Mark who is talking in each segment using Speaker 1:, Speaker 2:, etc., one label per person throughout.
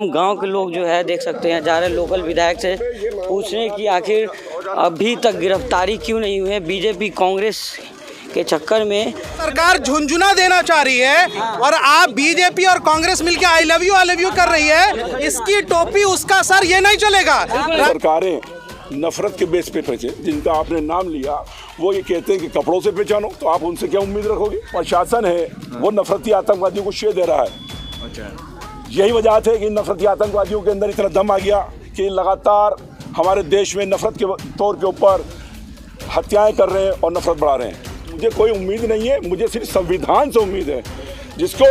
Speaker 1: हम गांव के लोग जो है देख सकते हैं जा रहे लोकल विधायक से पूछने की आखिर अभी तक गिरफ्तारी क्यों नहीं हुई है। बीजेपी कांग्रेस के चक्कर में
Speaker 2: सरकार झुंझुना देना चाह रही है और आप बीजेपी और कांग्रेस मिलकर आई लव यू कर रही है। इसकी टोपी उसका सर, ये नहीं चलेगा।
Speaker 3: सरकारें नफरत के बेस पे पहचे जिनका आपने नाम लिया, वो ये कहते हैं कि कपड़ों से पहचानो, तो आप उनसे क्या उम्मीद रखोगे। प्रशासन है वो नफरती आतंकवादियों को श्रेय दे रहा है। अच्छा, यही वजह है कि नफरती आतंकवादियों के अंदर इतना दम आ गया कि लगातार हमारे देश में नफरत के तौर के ऊपर हत्याएं कर रहे हैं और नफरत बढ़ा रहे हैं। मुझे कोई उम्मीद नहीं है, मुझे सिर्फ संविधान से उम्मीद है जिसको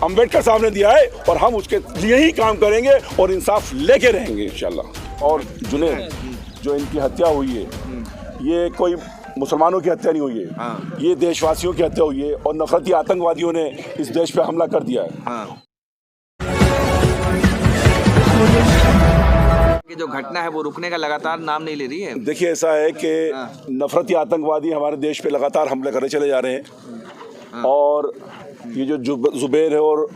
Speaker 3: अम्बेडकर साहब ने दिया है, और हम उसके लिए ही काम करेंगे और इंसाफ लेके रहेंगे इंशाल्लाह। और जुनैद, जो इनकी हत्या हुई है, ये कोई मुसलमानों की हत्या नहीं हुई है, ये देशवासियों की हत्या हुई है और नफरती आतंकवादियों ने इस देश पे हमला कर दिया है।
Speaker 4: कि जो घटना है वो रुकने का लगातार नाम नहीं ले रही है।
Speaker 3: देखिए, ऐसा है कि नफरती आतंकवादी हमारे देश पे लगातार हमले करने चले जा रहे हैं, और ये जो जुबैर है और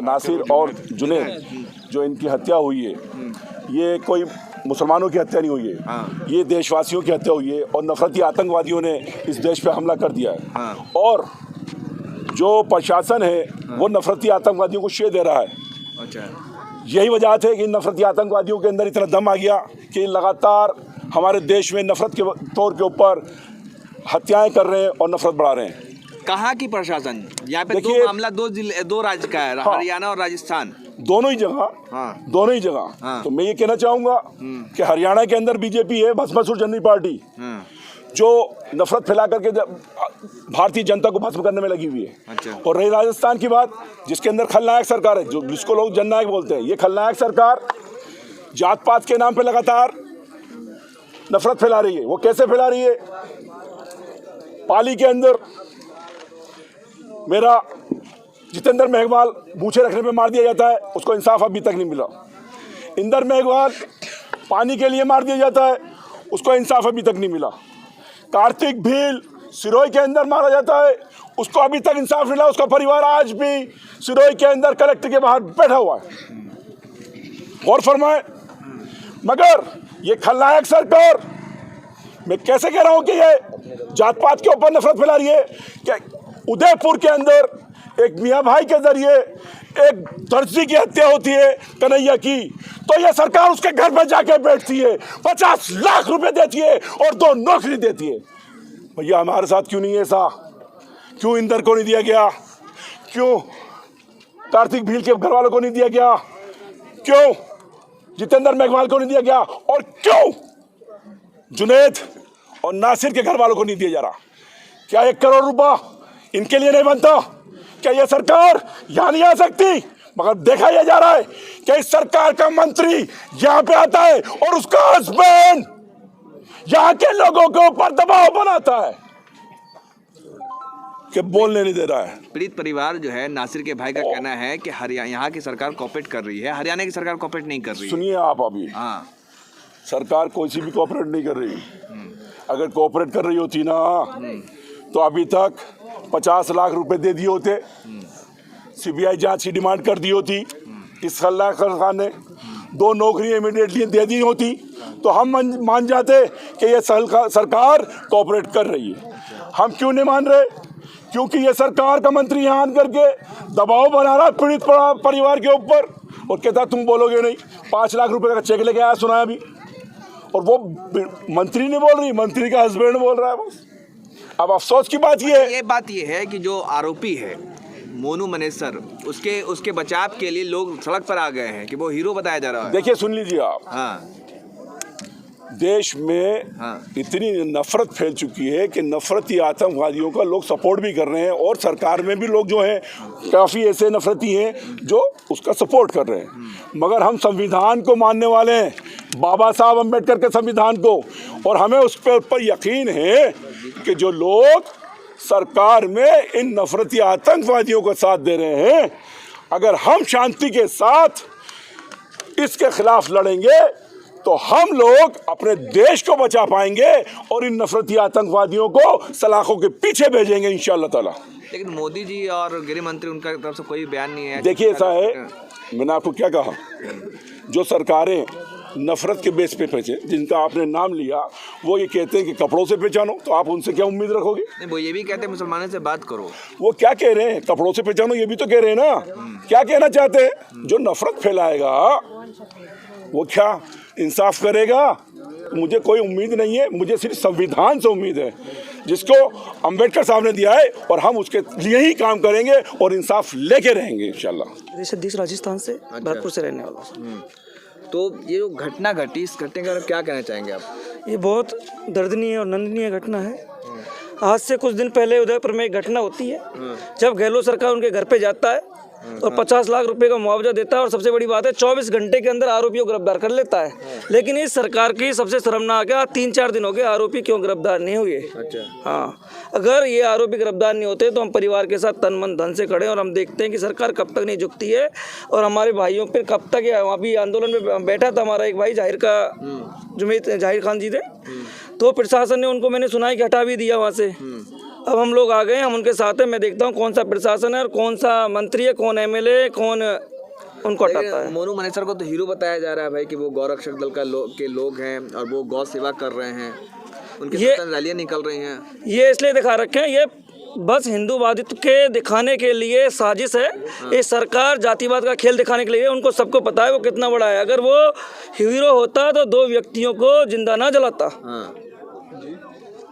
Speaker 3: नासिर और जुनैद, जो इनकी हत्या हुई है, ये कोई मुसलमानों की हत्या नहीं हुई है, ये देशवासियों की हत्या हुई है और नफरती आतंकवादियों ने इस देश पे हमला कर दिया है। और जो प्रशासन है वो नफरती आतंकवादियों को श्रेय दे रहा है। अच्छा, यही वजह है कि नफरती आतंकवादियों के अंदर इतना दम आ गया कि लगातार हमारे देश में नफरत के तौर के ऊपर हत्याएं कर रहे हैं और नफरत बढ़ा रहे हैं।
Speaker 4: कहाँ की प्रशासन? यहाँ पे दो मामला दो राज्य का है, हरियाणा और राजस्थान,
Speaker 3: दोनों ही जगह। तो मैं ये कहना चाहूंगा कि हरियाणा के अंदर बीजेपी है, भस्मासुर जननी पार्टी, जो नफरत फैला करके भारतीय जनता को भस्म करने में लगी हुई है। अच्छा। और रही राजस्थान की बात, जिसके अंदर खलनायक सरकार है, जो जिसको लोग जननायक बोलते हैं, ये खलनायक सरकार जात पात के नाम पे लगातार नफरत फैला रही है। वो कैसे फैला रही है? पाली के अंदर मेरा जितेंद्र मेघवाल मूछे रखने पे मार दिया जाता है, उसको इंसाफ अभी तक नहीं मिला। इंदर मेघवाल पानी के लिए मार दिया जाता है, उसको इंसाफ अभी तक नहीं मिला। कार्तिक भील सिरोही के अंदर मारा जाता है, उसको अभी तक इंसाफ मिला। उसका परिवार आज भी सिरोही के अंदर कलेक्टर के बाहर बैठा हुआ है। गौर फरमाए, मगर ये खलनायक सरकार, मैं कैसे कह रहा हूं कि ये जात पात के ऊपर नफरत फैला रही है कि उदयपुर के अंदर एक मियाँ भाई के जरिए एक दर्जी की हत्या होती है, कन्हैया की, तो ये सरकार उसके घर पर जाके बैठती है, 50 लाख रुपए देती है और 2 नौकरी देती है। भैया हमारे साथ क्यों नहीं है ऐसा? क्यों इंदर को नहीं दिया गया? क्यों कार्तिक भील के घर वालों को नहीं दिया गया? क्यों जितेंद्र मेघवाल को नहीं दिया गया? और क्यों जुनैद और नासिर के घर वालों को नहीं दिया जा रहा? क्या 1 करोड़ रुपया इनके लिए नहीं बनता? क्या यह सरकार यहाँ नहीं आ सकती? मगर देखा यह जा रहा है कि इस सरकार का मंत्री यहाँ पे आता है और उसका हस्बैंड यहाँ के लोगों के ऊपर दबाव बनाता है कि बोलने नहीं दे रहा है।
Speaker 4: पीड़ित परिवार जो है, नासिर के भाई का कहना है कि यहाँ की सरकार कोऑपरेट कर रही है, हरियाणा की सरकार कोऑपरेट नहीं कर रही है।
Speaker 3: सुनिए आप, अभी सरकार कोई सी भी कोऑपरेट नहीं कर रही। अगर कोऑपरेट कर रही होती ना तो अभी तक 50 लाख रुपए दे दिए होते, सीबीआई जांच की डिमांड कर दी होती, इस खलनायक सरकार ने 2 नौकरी इमीडिएटली दे दी होती, तो हम मान जाते कि ये सरकार कोऑपरेट कर रही है। हम क्यों नहीं मान रहे? क्योंकि ये सरकार का मंत्री यहाँ करके दबाव बना रहा है पीड़ित परिवार के ऊपर, और कहता तुम बोलोगे नहीं। 5 लाख रुपए का चेक लेके आया, सुना अभी, और वो मंत्री नहीं बोल रही, मंत्री का हस्बैंड बोल रहा है बस। अब अफसोस की बात ये
Speaker 4: है कि जो आरोपी है मोनू मनेसर, उसके बचाव के लिए लोग सड़क पर आ गए हैं कि वो हीरो बताया जा रहा है।
Speaker 3: देखिए, सुन लीजिए आप, देश में इतनी नफरत फैल चुकी है कि नफरती आतंकवादियों का लोग सपोर्ट भी कर रहे हैं, और सरकार में भी लोग जो हैं काफ़ी ऐसे नफरती हैं जो उसका सपोर्ट कर रहे हैं। मगर हम संविधान को मानने वाले हैं, बाबा साहब अम्बेडकर के संविधान को, और हमें उस पर यकीन है कि जो लोग सरकार में इन नफरती आतंकवादियों का साथ दे रहे हैं, अगर हम शांति के साथ इसके खिलाफ लड़ेंगे तो हम लोग अपने देश को बचा पाएंगे और इन नफरती आतंकवादियों को सलाखों के पीछे भेजेंगे इंशाअल्लाह ताला।
Speaker 4: लेकिन मोदी जी और गृह मंत्री, उनका तरफ से कोई बयान नहीं है।
Speaker 3: देखिए, ऐसा है मैंने आपको क्या कहा, जो सरकारें नफरत के बेस पे पहचे, जिनका आपने नाम लिया, वो ये कहते हैं कि कपड़ों से पहचानो, तो आप उनसे क्या उम्मीद रखोगे?
Speaker 4: नहीं, वो ये भी कहते हैं मुसलमानों से बात करो।
Speaker 3: वो क्या कह रहे हैं, कपड़ों से पहचानो, ये भी तो कह रहे हैं ना। क्या कहना चाहते हैं? जो नफरत फैलाएगा वो क्या इंसाफ करेगा? मुझे कोई उम्मीद नहीं है, मुझे सिर्फ संविधान से उम्मीद है, जिसको अंबेडकर साहब ने दिया है, और हम उसके लिए ही काम करेंगे और इंसाफ लेके रहेंगे इंशाल्लाह।
Speaker 1: सतीश राजस्थान से, भरतपुर से रहने वाला।
Speaker 4: तो ये जो घटना घटी, इस घटने के बारे में क्या कहना चाहेंगे आप?
Speaker 1: ये बहुत दर्दनीय और निंदनीय घटना है। आज से कुछ दिन पहले उदयपुर में एक घटना होती है, जब गहलोत सरकार उनके घर पे जाता है और 50 लाख रुपए का मुआवजा देता है, और सबसे बड़ी बात है 24 घंटे के अंदर आरोपी को गिरफ्तार कर लेता है। लेकिन इस सरकार की सबसे शर्मनाक है, 3-4 दिन हो गए आरोपी क्यों गिरफ्तार नहीं हुए।
Speaker 4: अच्छा।
Speaker 1: हाँ, अगर ये आरोपी गिरफ्तार नहीं होते तो हम परिवार के साथ तन मन धन से खड़े, और हम देखते हैं कि सरकार कब तक नहीं झुकती है, और हमारे भाइयों पर कब तक। अभी आंदोलन में बैठा था हमारा एक भाई जाहिर का, जुमेद जाहिर खान जी थे, तो प्रशासन ने उनको, मैंने सुना है कि हटा भी दिया वहाँ से। अब हम लोग आ गए, हम उनके साथ हैं। मैं देखता हूँ कौन सा प्रशासन है और कौन सा मंत्री है, कौन एमएलए, कौन उनको हटाता है।
Speaker 4: मोनू मनेसर को तो हीरो बताया जा रहा है भाई, कि वो गौरक्षक दल के लोग हैं और वो गौ सेवा कर रहे हैं, उनकी रैलियां निकल रही हैं।
Speaker 1: ये इसलिए दिखा रखे हैं, ये बस हिंदूवादित्व के दिखाने के लिए साजिश है। ये सरकार जातिवाद का खेल दिखाने के लिए, उनको सबको पता है वो कितना बड़ा है। अगर वो हीरो होता तो 2 व्यक्तियों को जिंदा ना जलाता।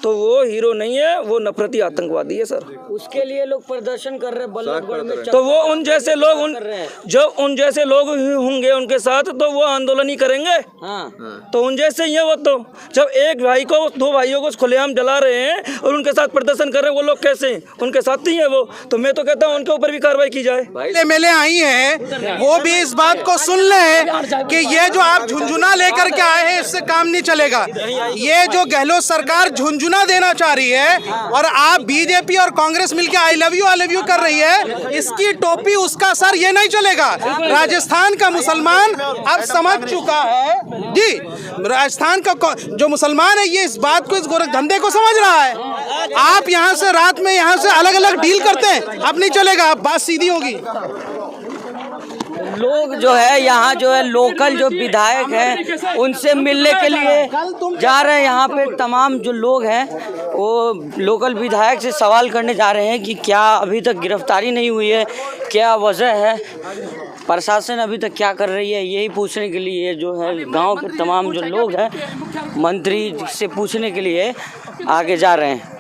Speaker 1: तो वो हीरो नहीं है, वो नफरती आतंकवादी है सर। उसके लिए लोग प्रदर्शन कर रहे हैं बल्लभगढ़ में, तो वो उन जैसे लोग उन जैसे लोग होंगे उनके साथ, तो वो आंदोलन ही करेंगे। तो उन जैसे ही है वो। तो जब एक भाई को 2 भाइयों को खुलेआम जला रहे हैं और उनके साथ प्रदर्शन कर रहे हैं, वो लोग कैसे उनके साथ ही है वो। तो मैं तो कहता हूँ उनके ऊपर भी कार्रवाई की जाए।
Speaker 2: एमएलए आई हैं, वो भी इस बात को सुन लें कि ये जो आप झुंझुना लेकर के आए हैं, इससे काम नहीं चलेगा। ये जो गहलोत सरकार झुंझुना देना चाह रही है, और आप बीजेपी और कांग्रेस मिलकर आई लव यू कर रही है, इसकी टोपी उसका सर, ये नहीं चलेगा। राजस्थान का मुसलमान अब समझ चुका है जी, राजस्थान का जो मुसलमान है, ये इस बात को, इस गोरख धंधे को समझ रहा है। आप यहाँ से रात में यहाँ से अलग अलग डील करते हैं, अब नहीं चलेगा, अब बात सीधी होगी।
Speaker 1: लोग जो है यहाँ जो है लोकल जो विधायक हैं उनसे मिलने के लिए जा रहे हैं। यहाँ पे तमाम जो लोग हैं वो लोकल विधायक से सवाल करने जा रहे हैं कि क्या अभी तक गिरफ्तारी नहीं हुई है, क्या वजह है, प्रशासन अभी तक क्या कर रही है, यही पूछने के लिए जो है गांव के तमाम जो लोग हैं मंत्री से पूछने के लिए आगे जा रहे हैं।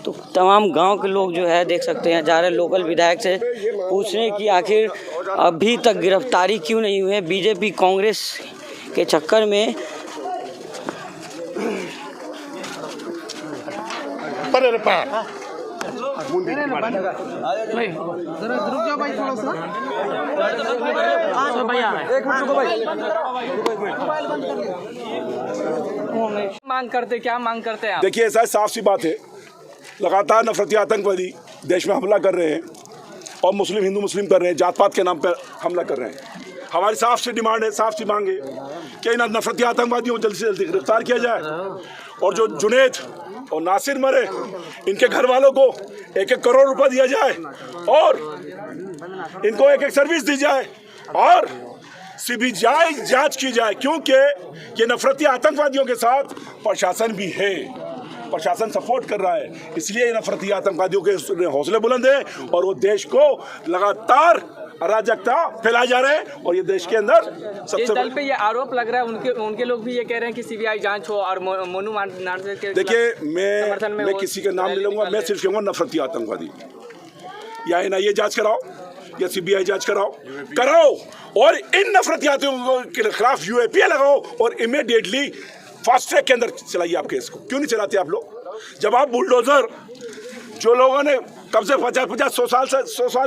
Speaker 1: तो तमाम गांव के लोग जो है देख सकते हैं जा रहे हैं लोकल विधायक से पूछने की आखिर अभी तक गिरफ्तारी क्यों नहीं हुई है। बीजेपी कांग्रेस के चक्कर में
Speaker 5: मांग करते, क्या मांग करते हैं आप?
Speaker 3: देखिए, ऐसा साफ सी बात है, लगातार नफरती आतंकवादी देश में हमला कर रहे हैं और मुस्लिम हिंदू मुस्लिम कर रहे हैं, जात पात के नाम पर हमला कर रहे हैं। हमारी साफ सी डिमांड है, साफ सी मांग है कि इन नफरती आतंकवादियों को जल्दी से जल्दी गिरफ्तार किया जाए, और जो जुनैद और नासिर मरे, इनके घर वालों को 1-1 करोड़ रुपया दिया जाए, और इनको 1-1 सर्विस दी जाए, और सीबीआई जांच की जाए, क्योंकि ये नफरती आतंकवादियों के साथ प्रशासन भी है, प्रशासन सपोर्ट कर रहा है। इसलिए नफरती आतंकवादियों के हौसले बुलंद हैं और वो देश को लगातार अराजकता फैलाए जा रहे हैं, और ये देश के अंदर
Speaker 5: सबसे दल पे ये आरोप लग रहा है, उनके लोग भी ये कह रहे हैं कि सीबीआई जांच हो और मोनू मनेसर के।
Speaker 3: देखिए, मैं किसी का नाम नहीं लूंगा, मैं सिर्फ कहूँगा नफरती आतंकवादी, या NIA जांच कराओ या CBI जांच कराओ, और इन नफरती आतंकियों के खिलाफ UAPA लगाओ, और इमीडिएटली फास्ट ट्रैक के अंदर चलाइए आप केस को। क्यों नहीं चलाते आप लोग? जब आप बुलडोजर, जो लोगों ने कब से 50-100 साल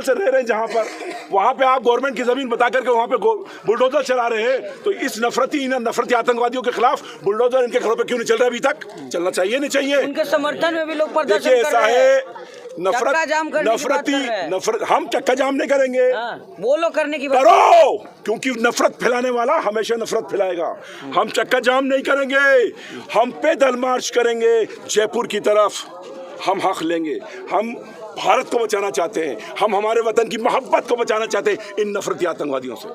Speaker 3: से रह रहे हैं जहाँ पर, वहाँ पे आप गवर्नमेंट की ज़मीन बता करके वहाँ पे बुलडोजर चला रहे हैं, तो इस नफरती आतंकवादियों के खिलाफ बुलडोजर इनके घरों पे क्यों नहीं चल रहा? अभी तक चलना चाहिए, नहीं चाहिए?
Speaker 1: उनके समर्थन में भी लोग प्रदर्शन
Speaker 3: देखिए, ऐसा है,
Speaker 1: नफरत
Speaker 3: हम चक्का जाम नहीं करेंगे,
Speaker 1: वो लोग करने की
Speaker 3: करो, क्योंकि नफरत फैलाने वाला हमेशा नफरत फैलाएगा। हम चक्का जाम नहीं करेंगे, हम पैदल मार्च करेंगे जयपुर की तरफ, हम हक लेंगे। हम भारत को बचाना चाहते हैं, हम हमारे वतन की मोहब्बत को बचाना चाहते हैं इन नफरती आतंकवादियों से।